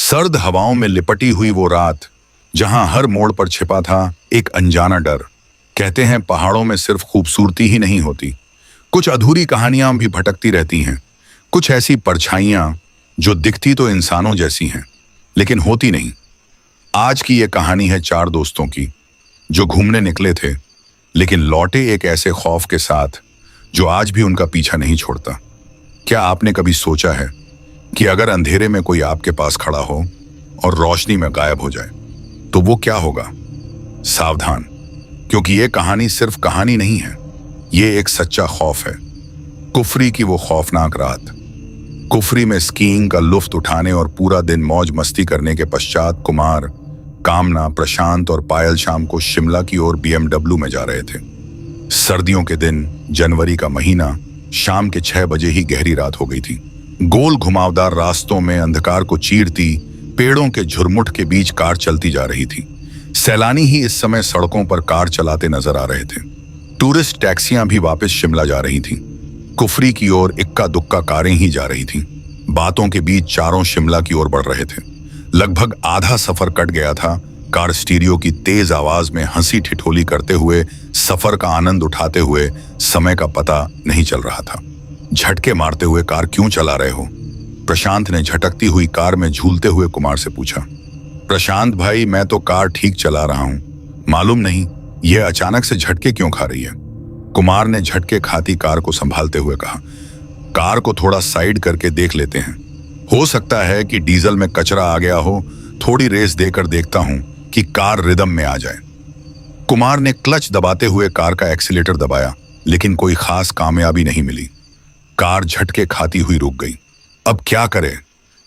सर्द हवाओं में लिपटी हुई वो रात, जहां हर मोड़ पर छिपा था एक अनजाना डर। कहते हैं पहाड़ों में सिर्फ खूबसूरती ही नहीं होती, कुछ अधूरी कहानियां भी भटकती रहती हैं। कुछ ऐसी परछाइयां जो दिखती तो इंसानों जैसी हैं, लेकिन होती नहीं। आज की ये कहानी है चार दोस्तों की, जो घूमने निकले थे, लेकिन लौटे एक ऐसे खौफ के साथ जो आज भी उनका पीछा नहीं छोड़ता। क्या आपने कभी सोचा है कि अगर अंधेरे में कोई आपके पास खड़ा हो और रोशनी में गायब हो जाए, तो वो क्या होगा? सावधान, क्योंकि ये कहानी सिर्फ कहानी नहीं है, ये एक सच्चा खौफ है। कुफरी की वो खौफनाक रात। कुफरी में स्कीइंग का लुफ्त उठाने और पूरा दिन मौज मस्ती करने के पश्चात कुमार, कामना, प्रशांत और पायल शाम को शिमला की ओर BMW में जा रहे थे। सर्दियों के दिन, जनवरी का महीना, शाम के 6 बजे ही गहरी रात हो गई थी। गोल घुमावदार रास्तों में अंधकार को चीरती पेड़ों के झुरमुट के बीच कार चलती जा रही थी। सैलानी ही इस समय सड़कों पर कार चलाते नजर आ रहे थे। टूरिस्ट टैक्सियां भी वापस शिमला जा रही थीं। कुफरी की ओर इक्का दुक्का कारें ही जा रही थीं। बातों के बीच चारों शिमला की ओर बढ़ रहे थे। लगभग आधा सफर कट गया था। कार स्टीरियो की तेज आवाज में हंसी ठिठोली करते हुए, सफर का आनंद उठाते हुए, समय का पता नहीं चल रहा था। झटके मारते हुए कार क्यों चला रहे हो? प्रशांत ने झटकती हुई कार में झूलते हुए कुमार से पूछा। प्रशांत भाई, मैं तो कार ठीक चला रहा हूं, मालूम नहीं यह अचानक से झटके क्यों खा रही है? कुमार ने झटके खाती कार को संभालते हुए कहा। कार को थोड़ा साइड करके देख लेते हैं, हो सकता है कि डीजल में कचरा आ गया हो। थोड़ी रेस देकर देखता हूं कि कार रिदम में आ जाए। कुमार ने क्लच दबाते हुए कार का एक्सीलेटर दबाया, लेकिन कोई खास कामयाबी नहीं मिली। कार झटके खाती हुई रुक गई। अब क्या करे?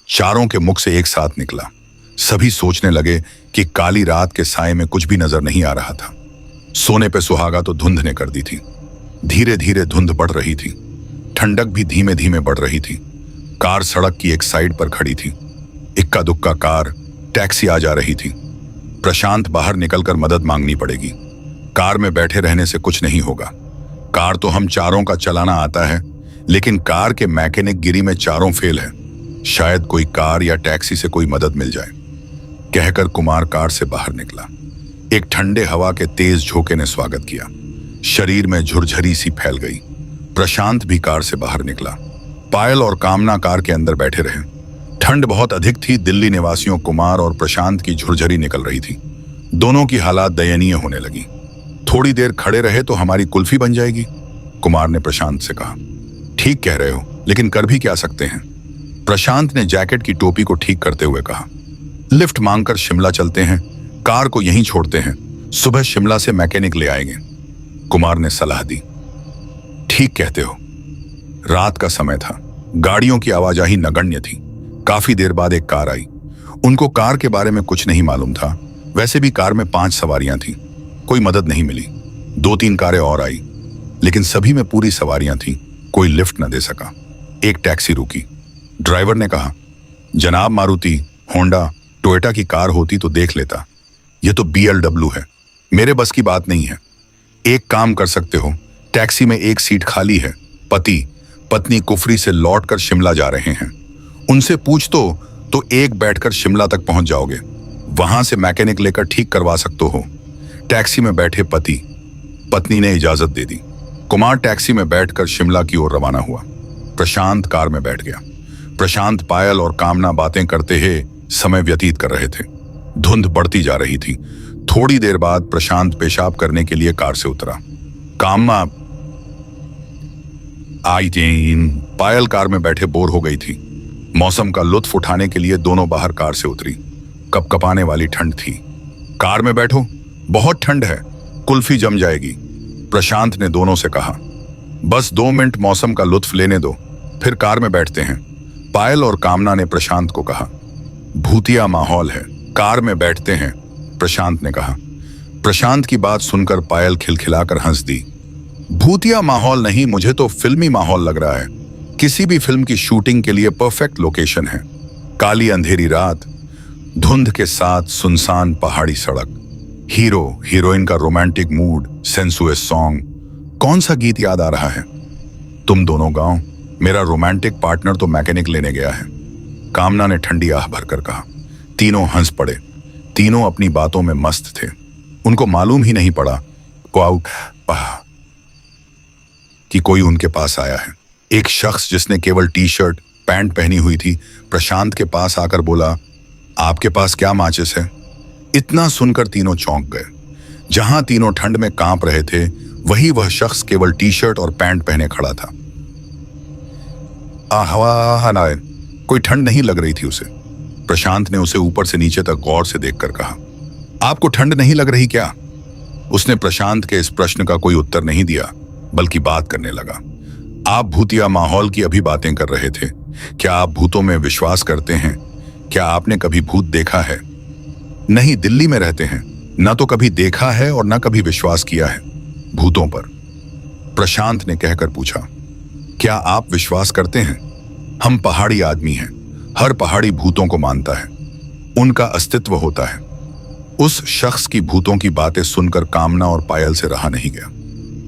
चारों के मुख से एक साथ निकला। सभी सोचने लगे कि काली रात के साए में कुछ भी नजर नहीं आ रहा था। सोने पे सुहागा तो धुंध ने कर दी थी। धीरे धीरे धुंध बढ़ रही थी, ठंडक भी धीमे धीमे बढ़ रही थी। कार सड़क की एक साइड पर खड़ी थी। इक्का दुक्का कार, टैक्सी आ जा रही थी। प्रशांत, बाहर निकलकर मदद मांगनी पड़ेगी। कार में बैठे रहने से कुछ नहीं होगा। कार तो हम चारों का चलाना आता है, लेकिन कार के मैकेनिक गिरी में चारों फेल है। शायद कोई कार या टैक्सी से कोई मदद मिल जाए, कहकर कुमार कार से बाहर निकला। एक ठंडे हवा के तेज झोंके ने स्वागत किया। शरीर में झुरझरी सी फैल गई। प्रशांत भी कार से बाहर निकला। पायल और कामना कार के अंदर बैठे रहे। ठंड बहुत अधिक थी। दिल्ली निवासियों कुमार और प्रशांत की झुरझरी निकल रही थी। दोनों की हालात दयनीय होने लगी। थोड़ी देर खड़े रहे तो हमारी कुल्फी बन जाएगी, कुमार ने प्रशांत से कहा। ठीक कह रहे हो, लेकिन कर भी क्या सकते हैं? प्रशांत ने जैकेट की टोपी को ठीक करते हुए कहा। लिफ्ट मांगकर शिमला चलते हैं, कार को यहीं छोड़ते हैं, सुबह शिमला से मैकेनिक ले आएंगे, कुमार ने सलाह दी। ठीक कहते हो। रात का समय था। गाड़ियों की आवाजाही नगण्य थी। काफी देर बाद एक कार आई। उनको कार के बारे में कुछ नहीं मालूम था। वैसे भी कार में 5 सवारियां थीं। कोई मदद नहीं मिली। 2-3 कारें और आई, लेकिन सभी में पूरी सवारियां थीं। कोई लिफ्ट न दे सका। एक टैक्सी रुकी। ड्राइवर ने कहा, जनाब, मारुति, होंडा, टोयोटा की कार होती तो देख लेता। यह तो BMW है, मेरे बस की बात नहीं है। एक काम कर सकते हो, टैक्सी में एक सीट खाली है। पति पत्नी कुफरी से लौटकर शिमला जा रहे हैं। उनसे पूछ तो एक बैठकर शिमला तक पहुंच जाओगे। वहां से मैकेनिक लेकर ठीक करवा सकते हो। टैक्सी में बैठे पत्नी ने इजाजत दे दी। कुमार टैक्सी में बैठकर शिमला की ओर रवाना हुआ। प्रशांत कार में बैठ गया। प्रशांत, पायल और कामना बातें करते हुए समय व्यतीत कर रहे थे। धुंध बढ़ती जा रही थी। थोड़ी देर बाद प्रशांत पेशाब करने के लिए कार से उतरा। कामना आई थी। पायल कार में बैठे बोर हो गई थी। मौसम का लुत्फ उठाने के लिए दोनों बाहर कार से उतरी। कपकपाने वाली ठंड थी। कार में बैठो, बहुत ठंड है, कुल्फी जम जाएगी, प्रशांत ने दोनों से कहा। बस 2 मिनट मौसम का लुत्फ लेने दो, फिर कार में बैठते हैं, पायल और कामना ने प्रशांत को कहा। भूतिया माहौल है, कार में बैठते हैं, प्रशांत ने कहा। प्रशांत की बात सुनकर पायल खिलखिलाकर हंस दी। भूतिया माहौल नहीं, मुझे तो फिल्मी माहौल लग रहा है। किसी भी फिल्म की शूटिंग के लिए परफेक्ट लोकेशन है। काली अंधेरी रात, धुंध के साथ सुनसान पहाड़ी सड़क, हीरो हीरोइन का रोमांटिक मूड, सेंसुअस सॉन्ग। कौन सा गीत याद आ रहा है? तुम दोनों गाओ। मेरा रोमांटिक पार्टनर तो मैकेनिक लेने गया है, कामना ने ठंडी आह भरकर कहा। तीनों हंस पड़े। तीनों अपनी बातों में मस्त थे। उनको मालूम ही नहीं पड़ा कि कोई उनके पास आया है। एक शख्स जिसने केवल टी शर्ट पैंट पहनी हुई थी प्रशांत के पास आकर बोला, आपके पास क्या माचिस है? इतना सुनकर तीनों चौंक गए। जहां तीनों ठंड में कांप रहे थे वही वह शख्स केवल टी शर्ट और पैंट पहने खड़ा था। हवा ना, कोई ठंड नहीं लग रही थी उसे। प्रशांत ने उसे ऊपर से नीचे तक गौर से देखकर कहा, आपको ठंड नहीं लग रही क्या? उसने प्रशांत के इस प्रश्न का कोई उत्तर नहीं दिया, बल्कि बात करने लगा। आप भूतिया माहौल की अभी बातें कर रहे थे। क्या आप भूतों में विश्वास करते हैं? क्या आपने कभी भूत देखा है? नहीं, दिल्ली में रहते हैं, न तो कभी देखा है और न कभी विश्वास किया है भूतों पर। प्रशांत ने कहकर पूछा, क्या आप विश्वास करते हैं? हम पहाड़ी आदमी हैं, हर पहाड़ी भूतों को मानता है, उनका अस्तित्व होता है। उस शख्स की भूतों की बातें सुनकर कामना और पायल से रहा नहीं गया।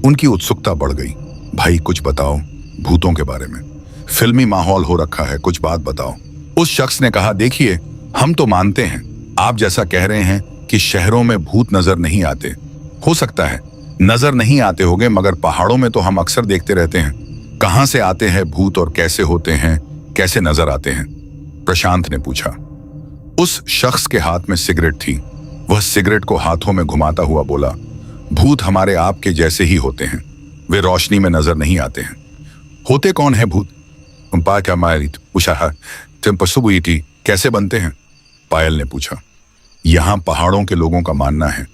उनकी उत्सुकता बढ़ गई। भाई कुछ बताओ भूतों के बारे में, फिल्मी माहौल हो रखा है, कुछ बात बताओ। उस शख्स ने कहा, देखिए हम तो मानते हैं, आप जैसा कह रहे हैं कि शहरों में भूत नजर नहीं आते, हो सकता है नजर नहीं आते होंगे, मगर पहाड़ों में तो हम अक्सर देखते रहते हैं। कहां से आते हैं भूत और कैसे होते हैं, कैसे नजर आते हैं? प्रशांत ने पूछा। उस शख्स के हाथ में सिगरेट थी। वह सिगरेट को हाथों में घुमाता हुआ बोला, भूत हमारे आपके जैसे ही होते हैं, वे रोशनी में नजर नहीं आते हैं। होते कौन है भूत? कैसे बनते हैं? पायल ने पूछा। यहां पहाड़ों के लोगों का मानना है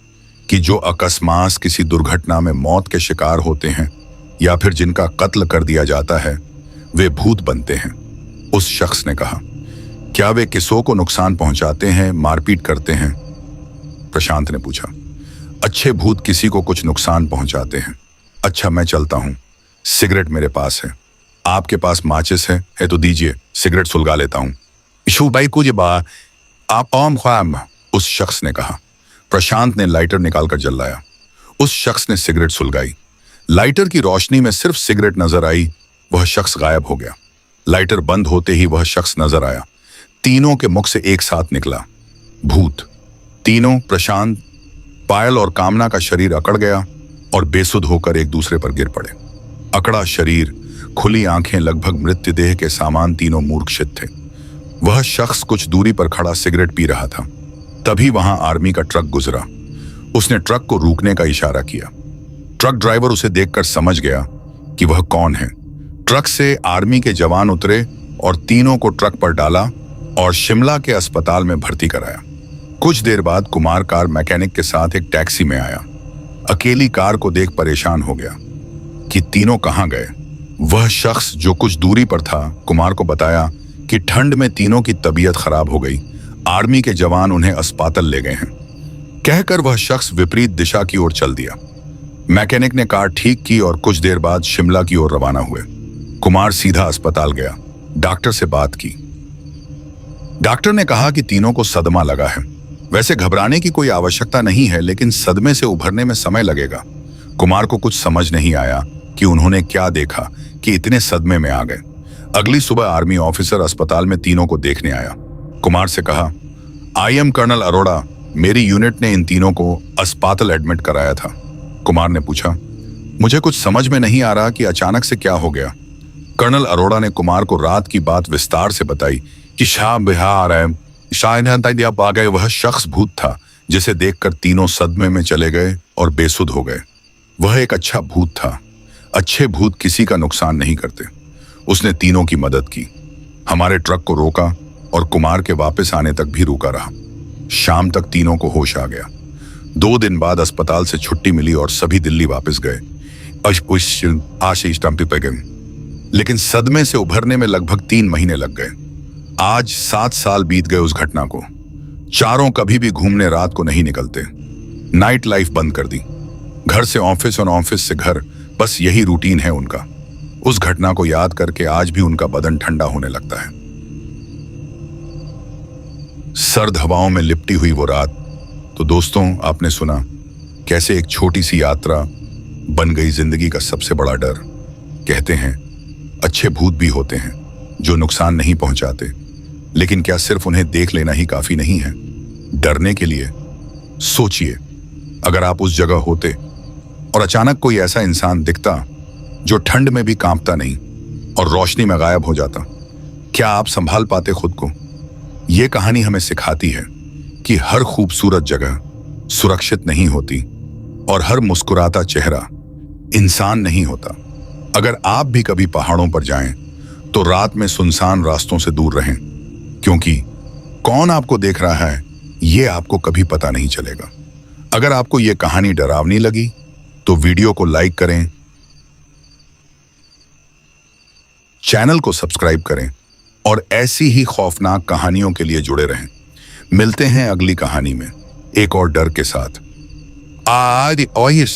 कि जो अकस्मात किसी दुर्घटना में मौत के शिकार होते हैं या फिर जिनका कत्ल कर दिया जाता है वे भूत बनते हैं। उस शख्स ने कहा, क्या वे किसों को नुकसान पहुंचाते हैं, मारपीट करते हैं? प्रशांत ने पूछा। अच्छे भूत किसी को कुछ नुकसान पहुंचाते हैं। अच्छा मैं चलता हूं, सिगरेट मेरे पास है, आपके पास माचिस है तो दीजिए, सिगरेट सुलगा लेता हूं। उस शख्स ने कहा। प्रशांत ने लाइटर निकालकर जलाया। उस शख्स ने सिगरेट सुलगाई। लाइटर की रोशनी में सिर्फ सिगरेट नजर आई। वह शख्स गायब हो गया। लाइटर बंद होते ही वह शख्स नजर आया। तीनों के मुख से एक साथ निकला, भूत। तीनों, प्रशांत, पायल और कामना का शरीर अकड़ गया और बेसुध होकर एक दूसरे पर गिर पड़े। अकड़ा शरीर, खुली आंखें, लगभग मृत्यु देह के सामान, तीनों मूर्छित थे। वह शख्स कुछ दूरी पर खड़ा सिगरेट पी रहा था। तभी वहां आर्मी का ट्रक गुजरा। उसने ट्रक को रुकने का इशारा किया। ट्रक ड्राइवर उसे देखकर समझ गया कि वह कौन है। ट्रक से आर्मी के जवान उतरे और तीनों को ट्रक पर डाला और शिमला के अस्पताल में भर्ती कराया। कुछ देर बाद कुमार कार मैकेनिक के साथ एक टैक्सी में आया। अकेली कार को देख परेशान हो गया कि तीनों कहां गए। वह शख्स जो कुछ दूरी पर था कुमार को बताया कि ठंड में तीनों की तबीयत खराब हो गई, आर्मी के जवान उन्हें अस्पताल ले गए हैं। कहकर वह शख्स विपरीत दिशा की ओर चल दिया। मैकेनिक ने कार ठीक की और कुछ देर बाद शिमला की ओर रवाना हुए। कुमार सीधा अस्पताल गया, डॉक्टर से बात की। डॉक्टर ने कहा कि तीनों को सदमा लगा है। वैसे घबराने की कोई आवश्यकता नहीं है, लेकिन सदमे से उभरने में समय लगेगा। कुमार को कुछ समझ नहीं आया कि उन्होंने क्या देखा कि इतने सदमे में आ गए। अगली सुबह आर्मी ऑफिसर अस्पताल में तीनों को देखने आया। कुमार से कहा, आई एम कर्नल अरोड़ा, मेरी यूनिट ने इन तीनों को अस्पताल एडमिट कराया था। कुमार ने पूछा, मुझे कुछ समझ में नहीं आ रहा कि अचानक से क्या हो गया। कर्नल अरोड़ा ने कुमार को रात की बात विस्तार से बताई कि शाह बिहार है, शायद आ गए। वह शख्स भूत था जिसे देखकर तीनों सदमे में चले गए और बेसुध हो गए। वह एक अच्छा भूत था। अच्छे भूत किसी का नुकसान नहीं करते। उसने तीनों की मदद की, हमारे ट्रक को रोका और कुमार के वापस आने तक भी रुका रहा। शाम तक तीनों को होश आ गया। 2 दिन बाद अस्पताल से छुट्टी मिली और सभी दिल्ली वापस गए। लेकिन सदमे से उभरने में लगभग 3 महीने लग गए। आज 7 साल बीत गए उस घटना को। चारों कभी भी घूमने रात को नहीं निकलते। नाइट लाइफ बंद कर दी। घर से ऑफिस और ऑफिस से घर, बस यही रूटीन है उनका। उस घटना को याद करके आज भी उनका बदन ठंडा होने लगता है। सर्द हवाओं में लिपटी हुई वो रात। तो दोस्तों, आपने सुना कैसे एक छोटी सी यात्रा बन गई जिंदगी का सबसे बड़ा डर। कहते हैं अच्छे भूत भी होते हैं जो नुकसान नहीं पहुंचाते, लेकिन क्या सिर्फ उन्हें देख लेना ही काफी नहीं है डरने के लिए? सोचिए, अगर आप उस जगह होते और अचानक कोई ऐसा इंसान दिखता जो ठंड में भी कांपता नहीं और रोशनी में गायब हो जाता, क्या आप संभाल पाते खुद को? यह कहानी हमें सिखाती है कि हर खूबसूरत जगह सुरक्षित नहीं होती और हर मुस्कुराता चेहरा इंसान नहीं होता। अगर आप भी कभी पहाड़ों पर जाएं, तो रात में सुनसान रास्तों से दूर रहें, क्योंकि कौन आपको देख रहा है यह आपको कभी पता नहीं चलेगा। अगर आपको यह कहानी डरावनी लगी तो वीडियो को लाइक करें, चैनल को सब्सक्राइब करें और ऐसी ही खौफनाक कहानियों के लिए जुड़े रहें। मिलते हैं अगली कहानी में एक और डर के साथ। आज और ये